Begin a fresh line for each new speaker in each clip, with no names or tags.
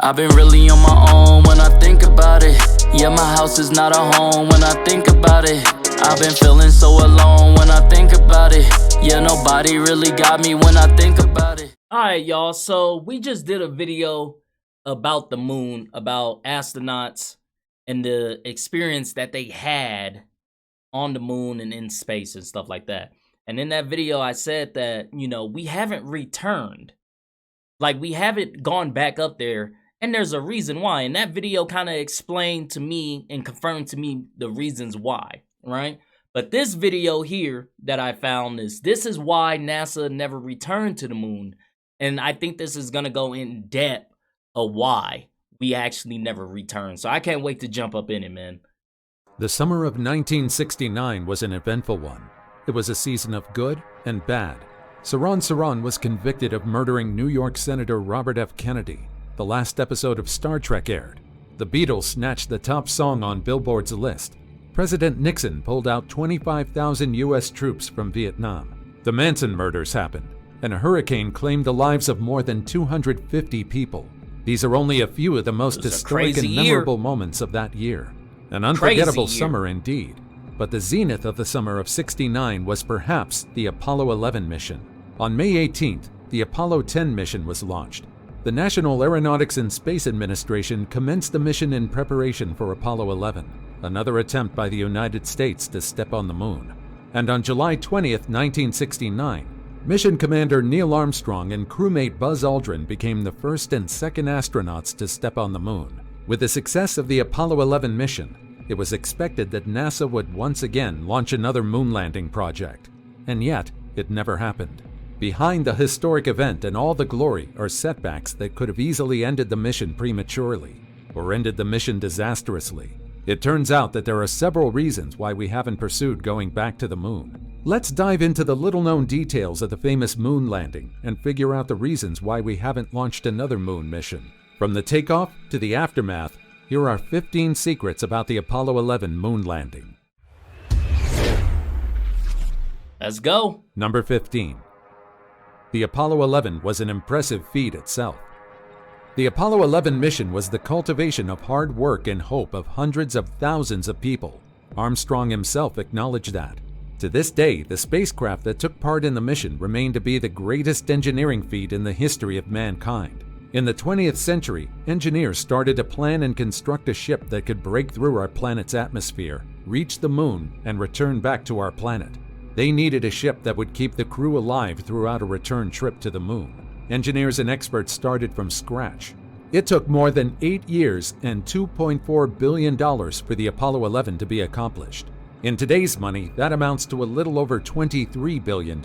I've been really on my own when I think about it. Yeah, my house is not a home when I think about it. I've been feeling so alone when I think about it. Yeah, nobody really got me when I think about it.
Alright, y'all, so we just did a video about the moon, about astronauts and the experience that they had on the moon and in space and stuff like that. And in that video, I said that, you know, we haven't returned. Like, we haven't gone back up there, and there's a reason why. And that video kind of explained to me and confirmed to me the reasons why, right? But this video here that I found this is why NASA never returned to the moon. And I think this is going to go in depth of why we actually never returned. So I can't wait to jump up in it, man.
The summer of 1969 was an eventful one. It was a season of good and bad. Saran was convicted of murdering New York Senator Robert F. Kennedy. The last episode of Star Trek aired. The Beatles snatched the top song on Billboard's list. President Nixon pulled out 25,000 U.S. troops from Vietnam. The Manson murders happened, and a hurricane claimed the lives of more than 250 people. These are only a few of the most historic and memorable moments of that year. An unforgettable summer indeed. But the zenith of the summer of '69 was perhaps the Apollo 11 mission. On May 18th, the Apollo 10 mission was launched. The National Aeronautics and Space Administration commenced the mission in preparation for Apollo 11, another attempt by the United States to step on the moon. And on July 20th, 1969, Mission Commander Neil Armstrong and crewmate Buzz Aldrin became the first and second astronauts to step on the moon. With the success of the Apollo 11 mission, it was expected that NASA would once again launch another moon landing project. And yet, it never happened. Behind the historic event and all the glory are setbacks that could have easily ended the mission prematurely, or ended the mission disastrously. It turns out that there are several reasons why we haven't pursued going back to the moon. Let's dive into the little-known details of the famous moon landing and figure out the reasons why we haven't launched another moon mission. From the takeoff to the aftermath, here are 15 secrets about the Apollo 11 moon landing.
Let's go.
Number 15. The Apollo 11 was an impressive feat itself. The Apollo 11 mission was the cultivation of hard work and hope of hundreds of thousands of people. Armstrong himself acknowledged that. To this day, the spacecraft that took part in the mission remained to be the greatest engineering feat in the history of mankind. In the 20th century, engineers started to plan and construct a ship that could break through our planet's atmosphere, reach the moon, and return back to our planet. They needed a ship that would keep the crew alive throughout a return trip to the moon. Engineers and experts started from scratch. It took more than 8 years and $2.4 billion for the Apollo 11 to be accomplished. In today's money, that amounts to a little over $23 billion.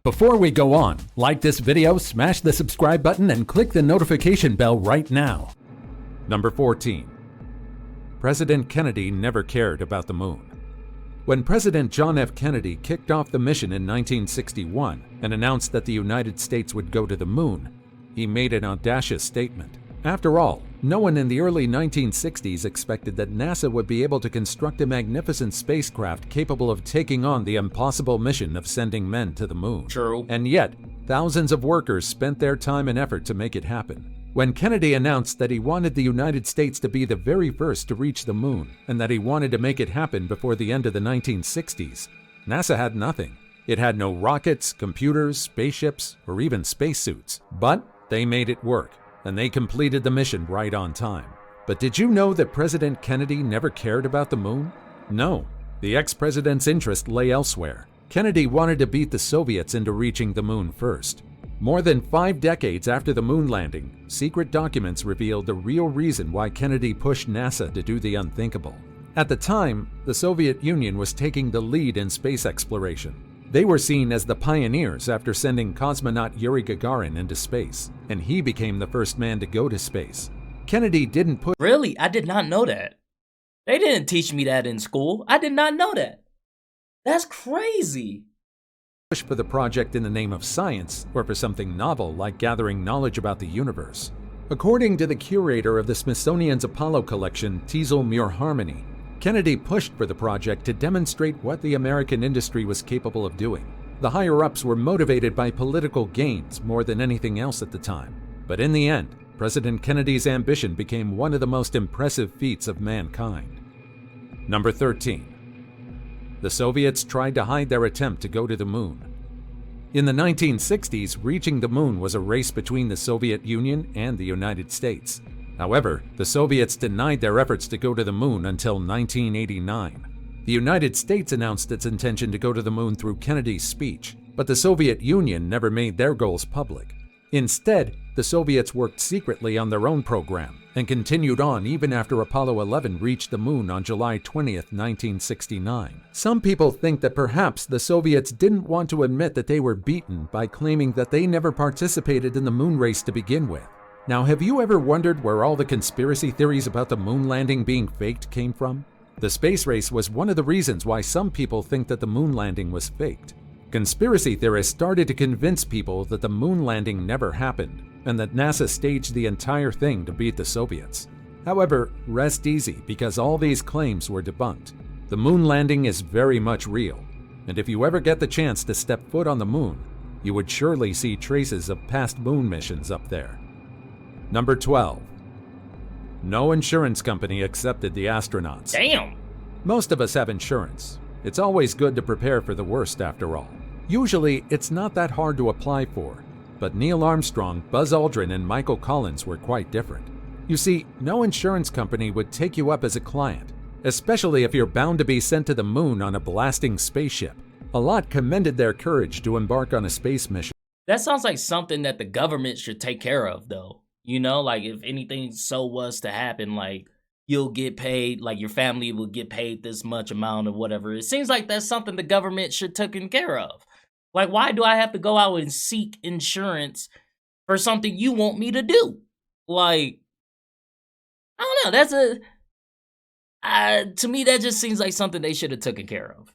Before we go on, like this video, smash the subscribe button, and click the notification bell right now. Number 14. President Kennedy never cared about the moon. When President John F. Kennedy kicked off the mission in 1961 and announced that the United States would go to the moon, he made an audacious statement. After all, no one in the early 1960s expected that NASA would be able to construct a magnificent spacecraft capable of taking on the impossible mission of sending men to the moon.
True.
And yet, thousands of workers spent their time and effort to make it happen. When Kennedy announced that he wanted the United States to be the very first to reach the moon, and that he wanted to make it happen before the end of the 1960s, NASA had nothing. It had no rockets, computers, spaceships, or even spacesuits. But they made it work, and they completed the mission right on time. But did you know that President Kennedy never cared about the moon? No, the ex-president's interest lay elsewhere. Kennedy wanted to beat the Soviets into reaching the moon first. More than 5 decades after the moon landing, secret documents revealed the real reason why Kennedy pushed NASA to do the unthinkable. At the time, the Soviet Union was taking the lead in space exploration. They were seen as the pioneers after sending cosmonaut Yuri Gagarin into space, and he became the first man to go to space. Kennedy didn't push—
Really? I did not know that. They didn't teach me that in school. I did not know that. That's crazy.
For the project in the name of science, or for something novel like gathering knowledge about the universe. According to the curator of the Smithsonian's Apollo collection, Teasel Muir-Harmony, Kennedy pushed for the project to demonstrate what the American industry was capable of doing. The higher-ups were motivated by political gains more than anything else at the time. But in the end, President Kennedy's ambition became one of the most impressive feats of mankind. Number 13. The Soviets tried to hide their attempt to go to the moon. In the 1960s, reaching the moon was a race between the Soviet Union and the United States. However, the Soviets denied their efforts to go to the moon until 1989. The United States announced its intention to go to the moon through Kennedy's speech, but the Soviet Union never made their goals public. Instead, the Soviets worked secretly on their own program and continued on even after Apollo 11 reached the moon on July 20, 1969. Some people think that perhaps the Soviets didn't want to admit that they were beaten by claiming that they never participated in the moon race to begin with. Now, have you ever wondered where all the conspiracy theories about the moon landing being faked came from? The space race was one of the reasons why some people think that the moon landing was faked. Conspiracy theorists started to convince people that the moon landing never happened and that NASA staged the entire thing to beat the Soviets. However, rest easy because all these claims were debunked. The moon landing is very much real, and if you ever get the chance to step foot on the moon, you would surely see traces of past moon missions up there. Number 12. No insurance company accepted the astronauts.
Damn!
Most of us have insurance. It's always good to prepare for the worst after all. Usually, it's not that hard to apply for, but Neil Armstrong, Buzz Aldrin, and Michael Collins were quite different. You see, no insurance company would take you up as a client, especially if you're bound to be sent to the moon on a blasting spaceship. A lot commended their courage to embark on a space mission.
That sounds like something that the government should take care of, though. You know, like if anything so was to happen, like you'll get paid, like your family will get paid this much amount of whatever. It seems like that's something the government should taken care of. Like, why do I have to go out and seek insurance for something you want me to do? Like, I don't know. That's to me, that just seems like something they should have taken care of.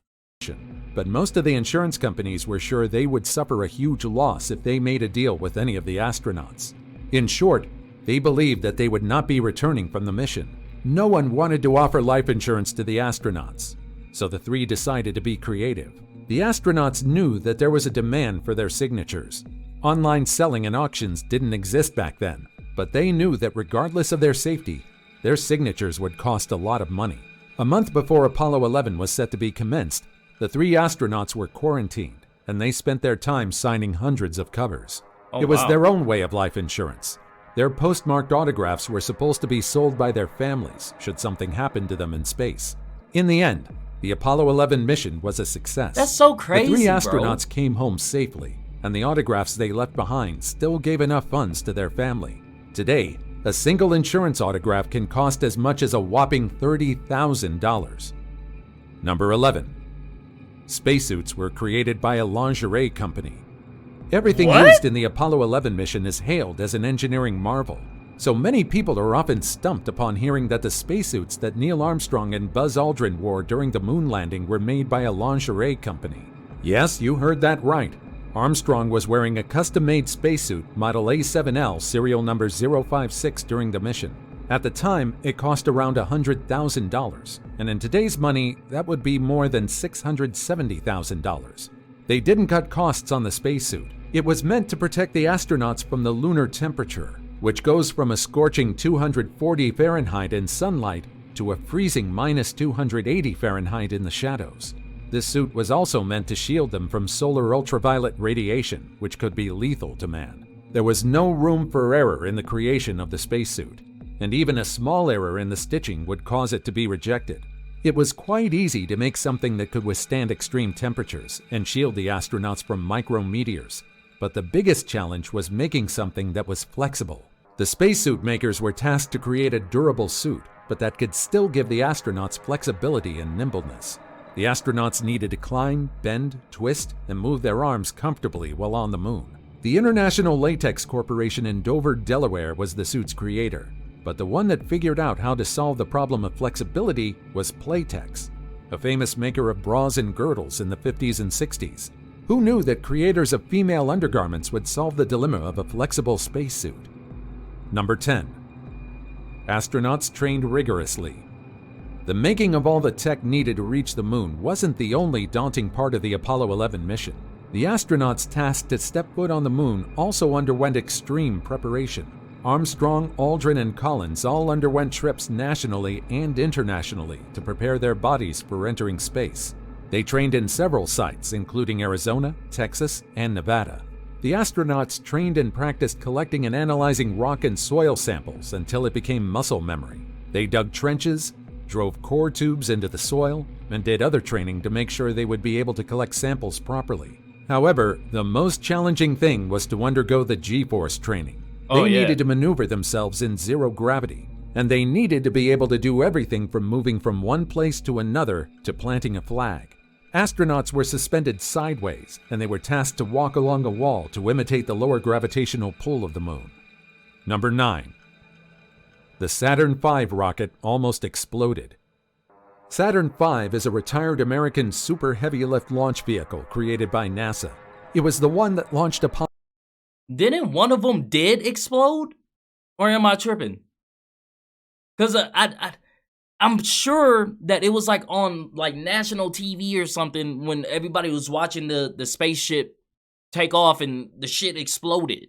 But most of the insurance companies were sure they would suffer a huge loss if they made a deal with any of the astronauts. In short, they believed that they would not be returning from the mission. No one wanted to offer life insurance to the astronauts, so the three decided to be creative. The astronauts knew that there was a demand for their signatures. Online selling and auctions didn't exist back then, but they knew that regardless of their safety, their signatures would cost a lot of money. A month before Apollo 11 was set to be commenced, the three astronauts were quarantined, and they spent their time signing hundreds of covers. It was their own way of life insurance. Their postmarked autographs were supposed to be sold by their families should something happen to them in space. In the end, the Apollo 11 mission was a success.
That's so crazy,
The three astronauts came home safely, and the autographs they left behind still gave enough funds to their family. Today, a single insurance autograph can cost as much as a whopping $30,000. Number 11. Spacesuits were created by a lingerie company. Everything used in the Apollo 11 mission is hailed as an engineering marvel, so many people are often stumped upon hearing that the spacesuits that Neil Armstrong and Buzz Aldrin wore during the moon landing were made by a lingerie company. Yes, you heard that right. Armstrong was wearing a custom-made spacesuit model A7L serial number 056 during the mission. At the time, it cost around $100,000, and in today's money, that would be more than $670,000. They didn't cut costs on the spacesuit. It was meant to protect the astronauts from the lunar temperature, which goes from a scorching 240 Fahrenheit in sunlight to a freezing minus 280 Fahrenheit in the shadows. This suit was also meant to shield them from solar ultraviolet radiation, which could be lethal to man. There was no room for error in the creation of the spacesuit, and even a small error in the stitching would cause it to be rejected. It was quite easy to make something that could withstand extreme temperatures and shield the astronauts from micrometeors, but the biggest challenge was making something that was flexible. The spacesuit makers were tasked to create a durable suit, but that could still give the astronauts flexibility and nimbleness. The astronauts needed to climb, bend, twist, and move their arms comfortably while on the moon. The International Latex Corporation in Dover, Delaware was the suit's creator, but the one that figured out how to solve the problem of flexibility was Playtex, a famous maker of bras and girdles in the 50s and 60s. Who knew that creators of female undergarments would solve the dilemma of a flexible spacesuit? Number 10. Astronauts trained rigorously. The making of all the tech needed to reach the moon wasn't the only daunting part of the Apollo 11 mission. The astronauts tasked to step foot on the moon also underwent extreme preparation. Armstrong, Aldrin, and Collins all underwent trips nationally and internationally to prepare their bodies for entering space. They trained in several sites, including Arizona, Texas, and Nevada. The astronauts trained and practiced collecting and analyzing rock and soil samples until it became muscle memory. They dug trenches, drove core tubes into the soil, and did other training to make sure they would be able to collect samples properly. However, the most challenging thing was to undergo the G-force training. They needed to maneuver themselves in zero gravity, and they needed to be able to do everything from moving from one place to another to planting a flag. Astronauts were suspended sideways, and they were tasked to walk along a wall to imitate the lower gravitational pull of the moon. Number 9. The Saturn V rocket almost exploded. Saturn V is a retired American super heavy-lift launch vehicle created by NASA. It was the one that launched Apollo.
Didn't one of them did explode? Or am I tripping? Because I'm sure that it was like on like national TV or something when everybody was watching the spaceship take off and the shit exploded.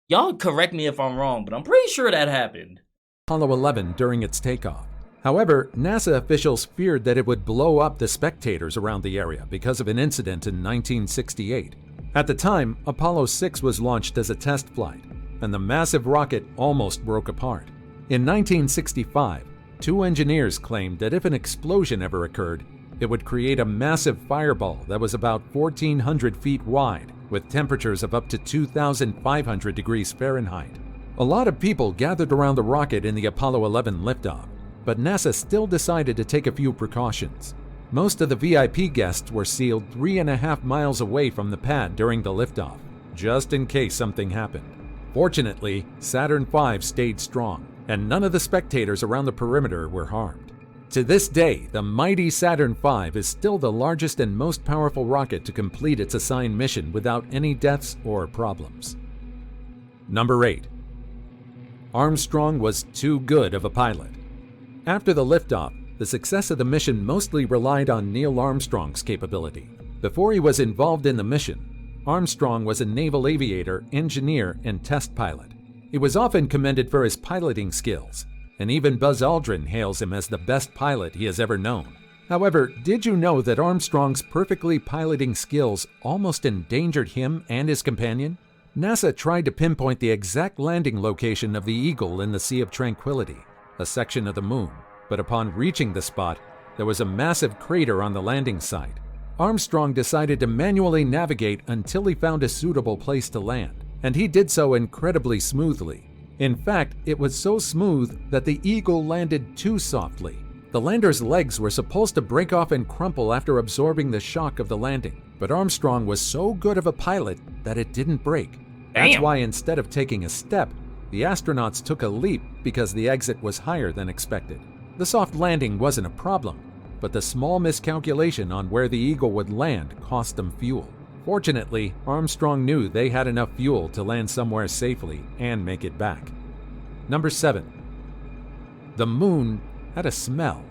Y'all correct me if I'm wrong, but I'm pretty sure that happened.
Apollo 11 during its takeoff. However, NASA officials feared that it would blow up the spectators around the area because of an incident in 1968. At the time, Apollo 6 was launched as a test flight, and the massive rocket almost broke apart. In 1965, two engineers claimed that if an explosion ever occurred, it would create a massive fireball that was about 1,400 feet wide, with temperatures of up to 2,500 degrees Fahrenheit. A lot of people gathered around the rocket in the Apollo 11 liftoff, but NASA still decided to take a few precautions. Most of the VIP guests were sealed 3.5 miles away from the pad during the liftoff, just in case something happened. Fortunately, Saturn V stayed strong, and none of the spectators around the perimeter were harmed. To this day, the mighty Saturn V is still the largest and most powerful rocket to complete its assigned mission without any deaths or problems. Number 8. Armstrong was too good of a pilot. After the liftoff, the success of the mission mostly relied on Neil Armstrong's capability. Before he was involved in the mission, Armstrong was a naval aviator, engineer, and test pilot. He was often commended for his piloting skills, and even Buzz Aldrin hails him as the best pilot he has ever known. However, did you know that Armstrong's perfectly piloting skills almost endangered him and his companion? NASA tried to pinpoint the exact landing location of the Eagle in the Sea of Tranquility, a section of the moon, but upon reaching the spot, there was a massive crater on the landing site. Armstrong decided to manually navigate until he found a suitable place to land, and he did so incredibly smoothly. In fact, it was so smooth that the Eagle landed too softly. The lander's legs were supposed to break off and crumple after absorbing the shock of the landing, but Armstrong was so good of a pilot that it didn't break. That's why instead of taking a step, the astronauts took a leap because the exit was higher than expected. The soft landing wasn't a problem, but the small miscalculation on where the Eagle would land cost them fuel. Fortunately, Armstrong knew they had enough fuel to land somewhere safely and make it back. Number 7. The moon had a smell.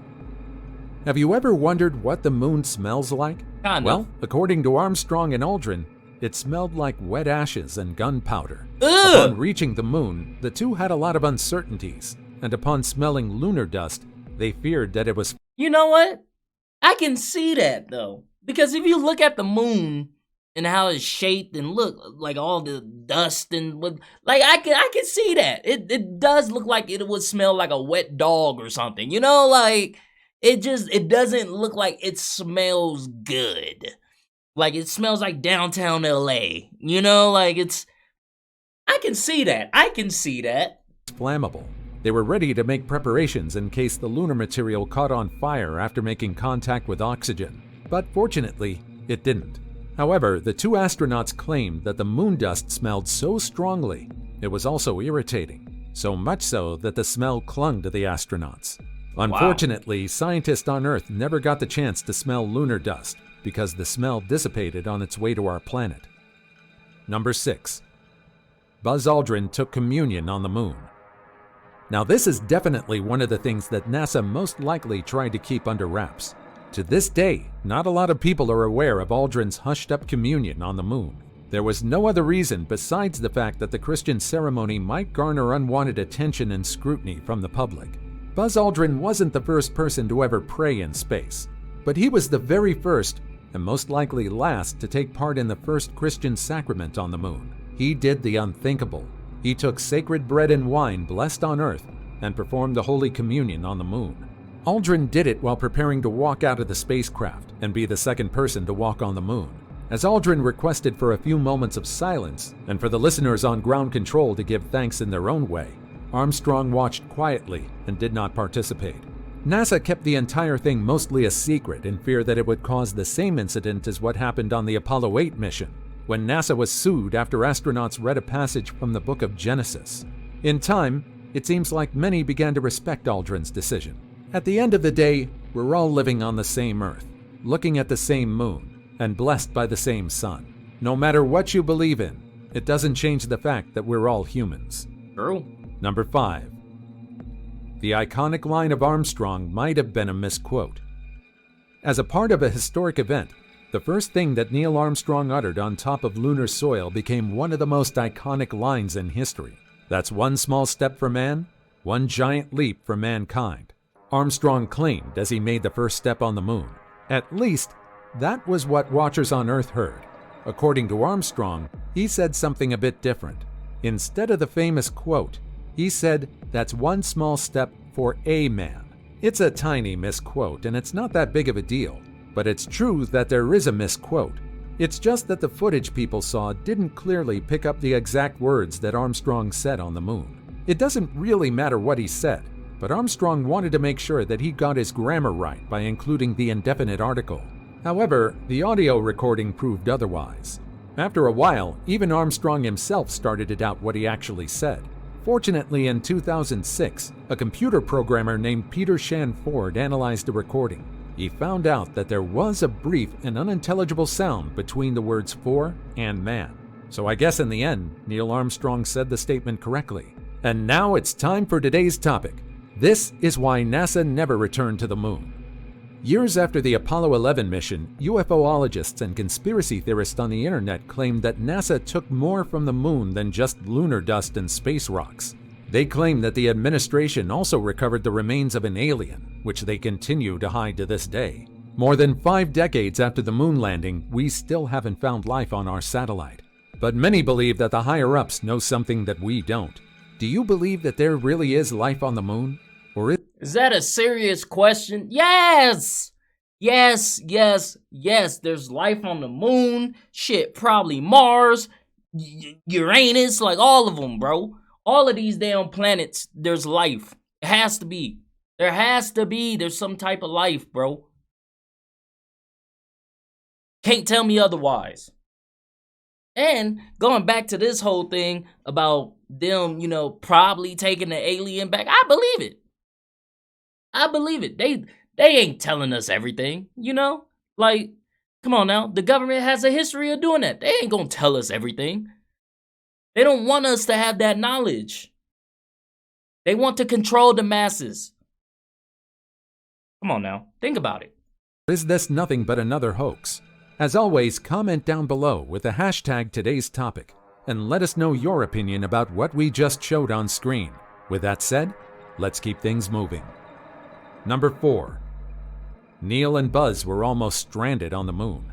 Have you ever wondered what the moon smells like?
Kinda.
Well, according to Armstrong and Aldrin, it smelled like wet ashes and gunpowder.
Ugh!
Upon reaching the moon, the two had a lot of uncertainties, and upon smelling lunar dust, they feared that it was...
You know what? I can see that though, because if you look at the moon and how it's shaped and look like all the dust and like I can see that. It does look like it would smell like a wet dog or something. You know, like it doesn't look like it smells good. Like it smells like downtown LA. You know, like I can see that. I can see that.
Flammable. They were ready to make preparations in case the lunar material caught on fire after making contact with oxygen. But fortunately, it didn't. However, the two astronauts claimed that the moon dust smelled so strongly, it was also irritating, so much so that the smell clung to the astronauts. Unfortunately, scientists on Earth never got the chance to smell lunar dust because the smell dissipated on its way to our planet. Number 6. Buzz Aldrin took communion on the moon. Now, this is definitely one of the things that NASA most likely tried to keep under wraps. To this day, not a lot of people are aware of Aldrin's hushed-up communion on the moon. There was no other reason besides the fact that the Christian ceremony might garner unwanted attention and scrutiny from the public. Buzz Aldrin wasn't the first person to ever pray in space, but he was the very first, and most likely last, to take part in the first Christian sacrament on the moon. He did the unthinkable. He took sacred bread and wine blessed on Earth and performed the Holy Communion on the moon. Aldrin did it while preparing to walk out of the spacecraft and be the second person to walk on the moon. As Aldrin requested for a few moments of silence and for the listeners on ground control to give thanks in their own way, Armstrong watched quietly and did not participate. NASA kept the entire thing mostly a secret in fear that it would cause the same incident as what happened on the Apollo 8 mission, when NASA was sued after astronauts read a passage from the book of Genesis. In time, it seems like many began to respect Aldrin's decision. At the end of the day, we're all living on the same Earth, looking at the same moon, and blessed by the same sun. No matter what you believe in, it doesn't change the fact that we're all humans.
True.
Number 5. The iconic line of Armstrong might have been a misquote. As a part of a historic event, the first thing that Neil Armstrong uttered on top of lunar soil became one of the most iconic lines in history. That's one small step for man, one giant leap for mankind. Armstrong claimed as he made the first step on the moon. At least, that was what watchers on Earth heard. According to Armstrong, he said something a bit different. Instead of the famous quote, he said, "That's one small step for a man." It's a tiny misquote, and it's not that big of a deal. But it's true that there is a misquote. It's just that the footage people saw didn't clearly pick up the exact words that Armstrong said on the moon. It doesn't really matter what he said, but Armstrong wanted to make sure that he got his grammar right by including the indefinite article. However, the audio recording proved otherwise. After a while, even Armstrong himself started to doubt what he actually said. Fortunately, in 2006, a computer programmer named Peter Shanford analyzed the recording. He found out that there was a brief and unintelligible sound between the words "for" and "man." So I guess in the end, Neil Armstrong said the statement correctly. And now it's time for today's topic. This is why NASA never returned to the moon. Years after the Apollo 11 mission, UFOologists and conspiracy theorists on the internet claimed that NASA took more from the moon than just lunar dust and space rocks. They claim that the administration also recovered the remains of an alien, which they continue to hide to this day. More than 5 decades after the moon landing, we still haven't found life on our satellite. But many believe that the higher-ups know something that we don't. Do you believe that there really is life on the moon? Or
is that a serious question? Yes! Yes, there's life on the moon. Shit, probably Mars, Uranus, like all of them, bro. All of these damn planets, there's life. It has to be. There has to be. There's some type of life, bro. Can't tell me otherwise. And going back to this whole thing about them, probably taking the alien back, I believe it. I believe it. They ain't telling us everything, Like, come on now. The government has a history of doing that. They ain't gonna tell us everything. They don't want us to have that knowledge. They want to control the masses. Come on now. Think about it.
is this nothing but another hoax? As always, comment down below with the hashtag today's topic and let us know your opinion about what we just showed on screen. With that said, let's keep things moving. Number 4. Neil and Buzz were almost stranded on the moon.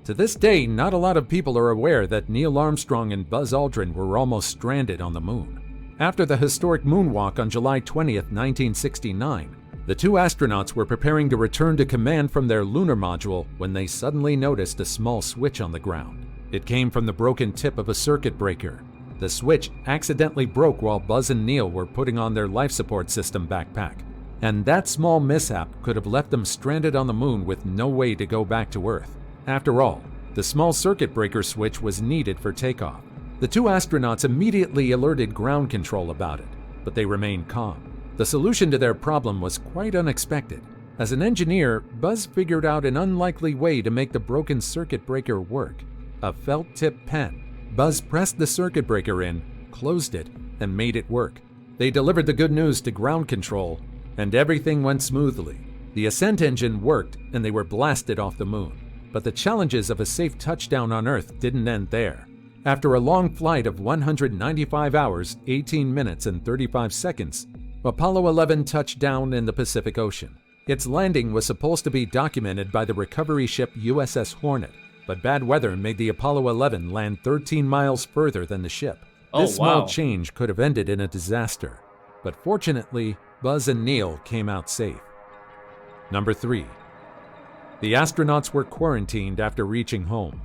To this day, not a lot of people are aware that Neil Armstrong and Buzz Aldrin were almost stranded on the moon. After the historic moonwalk on July 20th, 1969, the two astronauts were preparing to return to command from their lunar module when they suddenly noticed a small switch on the ground. It came from the broken tip of a circuit breaker. The switch accidentally broke while Buzz and Neil were putting on their life support system backpack. And that small mishap could have left them stranded on the moon with no way to go back to Earth. After all, the small circuit breaker switch was needed for takeoff. The two astronauts immediately alerted ground control about it, but they remained calm. The solution to their problem was quite unexpected. As an engineer, Buzz figured out an unlikely way to make the broken circuit breaker work: a felt-tip pen. Buzz pressed the circuit breaker in, closed it, and made it work. They delivered the good news to ground control, and everything went smoothly. The ascent engine worked, and they were blasted off the moon. But the challenges of a safe touchdown on Earth didn't end there. After a long flight of 195 hours, 18 minutes, and 35 seconds, Apollo 11 touched down in the Pacific Ocean. Its landing was supposed to be documented by the recovery ship USS Hornet, but bad weather made the Apollo 11 land 13 miles further than the ship. This small change could have ended in a disaster, but fortunately, Buzz and Neil came out safe. Number 3. The astronauts were quarantined after reaching home.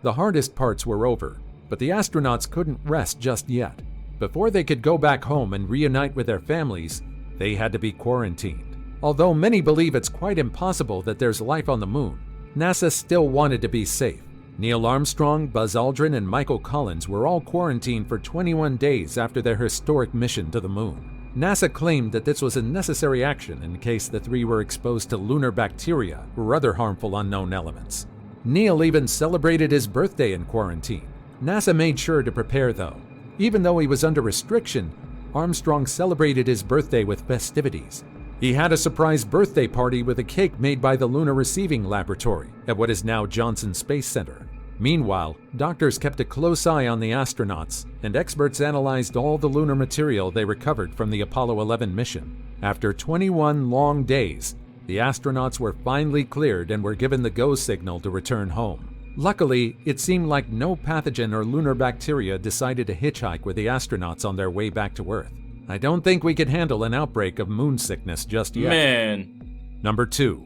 The hardest parts were over, but the astronauts couldn't rest just yet. Before they could go back home and reunite with their families, they had to be quarantined. Although many believe it's quite impossible that there's life on the moon, NASA still wanted to be safe. Neil Armstrong, Buzz Aldrin, and Michael Collins were all quarantined for 21 days after their historic mission to the moon. NASA claimed that this was a necessary action in case the three were exposed to lunar bacteria or other harmful unknown elements. Neil even celebrated his birthday in quarantine. NASA made sure to prepare though. Even though he was under restriction, Armstrong celebrated his birthday with festivities. He had a surprise birthday party with a cake made by the Lunar Receiving Laboratory at what is now Johnson Space Center. Meanwhile, doctors kept a close eye on the astronauts, and experts analyzed all the lunar material they recovered from the Apollo 11 mission. After 21 long days, the astronauts were finally cleared and were given the go signal to return home. Luckily, it seemed like no pathogen or lunar bacteria decided to hitchhike with the astronauts on their way back to Earth. I don't think we could handle an outbreak of moon sickness just yet.
Man.
Number 2.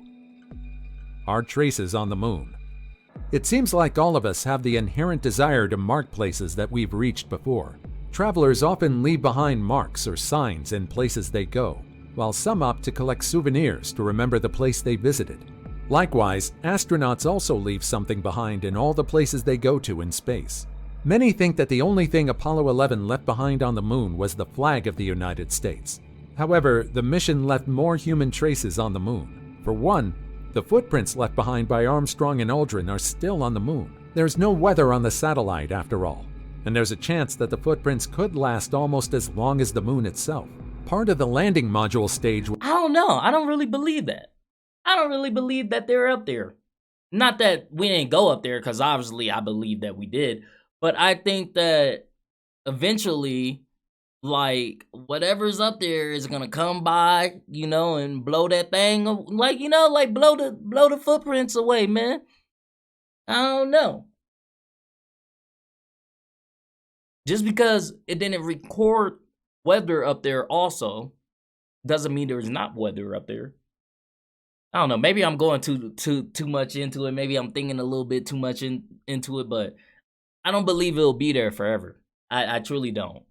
Our traces on the moon. It seems like all of us have the inherent desire to mark places that we've reached before. Travelers often leave behind marks or signs in places they go, while some opt to collect souvenirs to remember the place they visited. Likewise, astronauts also leave something behind in all the places they go to in space. Many think that the only thing Apollo 11 left behind on the moon was the flag of the United States. However, the mission left more human traces on the moon. For one, the footprints left behind by Armstrong and Aldrin are still on the moon. There's no weather on the satellite after all, and there's a chance that the footprints could last almost as long as the moon itself. Part of the landing module stage...
I don't know. I don't really believe that. I don't really believe that they're up there. Not that we didn't go up there, because obviously I believe that we did. But I think that eventually, like, whatever's up there is gonna come by, you know, and blow that thing, like, you know, like blow the footprints away, man. I don't know. Just because it didn't record weather up there also doesn't mean there's not weather up there. I don't know. Maybe I'm going too much into it. Maybe I'm thinking a little bit too much into it, but I don't believe it'll be there forever. I truly don't.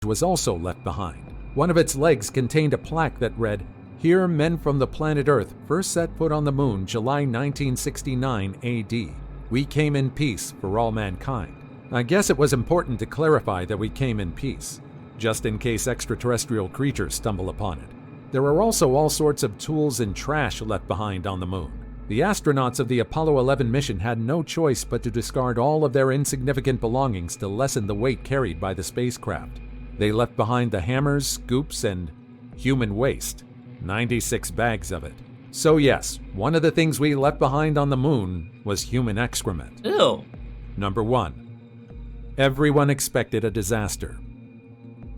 Was also left behind. One of its legs contained a plaque that read, "Here men from the planet Earth first set foot on the moon July 1969 AD. We came in peace for all mankind." I guess it was important to clarify that we came in peace, just in case extraterrestrial creatures stumble upon it. There are also all sorts of tools and trash left behind on the moon. The astronauts of the Apollo 11 mission had no choice but to discard all of their insignificant belongings to lessen the weight carried by the spacecraft. They left behind the hammers, scoops, and human waste. 96 bags of it. So yes, one of the things we left behind on the moon was human excrement.
Ew.
Number 1. Everyone expected a disaster.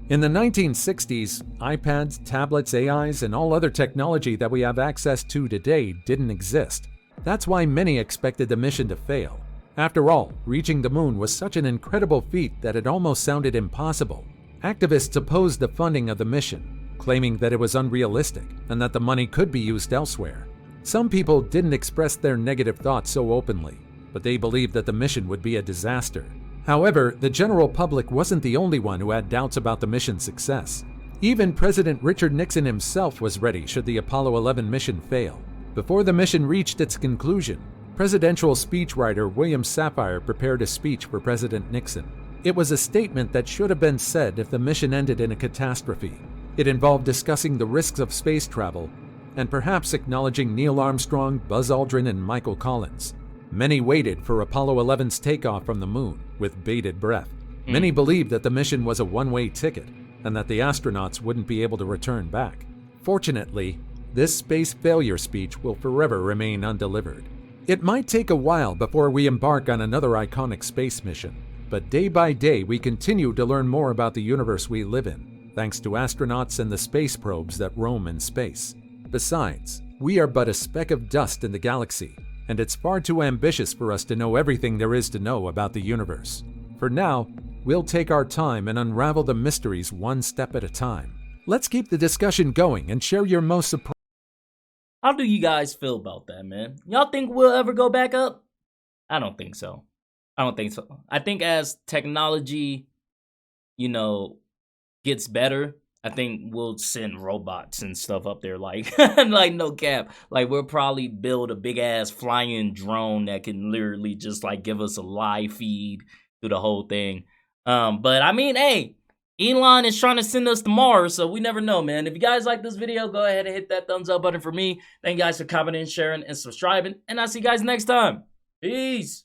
In the 1960s, iPads, tablets, AIs, and all other technology that we have access to today didn't exist. That's why many expected the mission to fail. After all, reaching the moon was such an incredible feat that it almost sounded impossible. Activists opposed the funding of the mission, claiming that it was unrealistic and that the money could be used elsewhere. Some people didn't express their negative thoughts so openly, but they believed that the mission would be a disaster. However, the general public wasn't the only one who had doubts about the mission's success. Even President Richard Nixon himself was ready should the Apollo 11 mission fail. Before the mission reached its conclusion, presidential speechwriter William Safire prepared a speech for President Nixon. It was a statement that should have been said if the mission ended in a catastrophe. It involved discussing the risks of space travel and perhaps acknowledging Neil Armstrong, Buzz Aldrin, and Michael Collins. Many waited for Apollo 11's takeoff from the moon with bated breath. Many believed that the mission was a one-way ticket and that the astronauts wouldn't be able to return back. Fortunately, this space failure speech will forever remain undelivered. It might take a while before we embark on another iconic space mission, but day by day we continue to learn more about the universe we live in, thanks to astronauts and the space probes that roam in space. Besides, we are but a speck of dust in the galaxy, and it's far too ambitious for us to know everything there is to know about the universe. For now, we'll take our time and unravel the mysteries one step at a time. Let's keep the discussion going and share your most surprising.
How do you guys feel about that, man? Y'all think we'll ever go back up? I don't think so. I think as technology, gets better, I think we'll send robots and stuff up there, like, like no cap. Like, we'll probably build a big ass flying drone that can literally just like give us a live feed through the whole thing. But I mean, hey, Elon is trying to send us to Mars, so we never know, man. If you guys like this video, go ahead and hit that thumbs up button for me. Thank you guys for commenting, sharing, and subscribing, and I'll see you guys next time. Peace.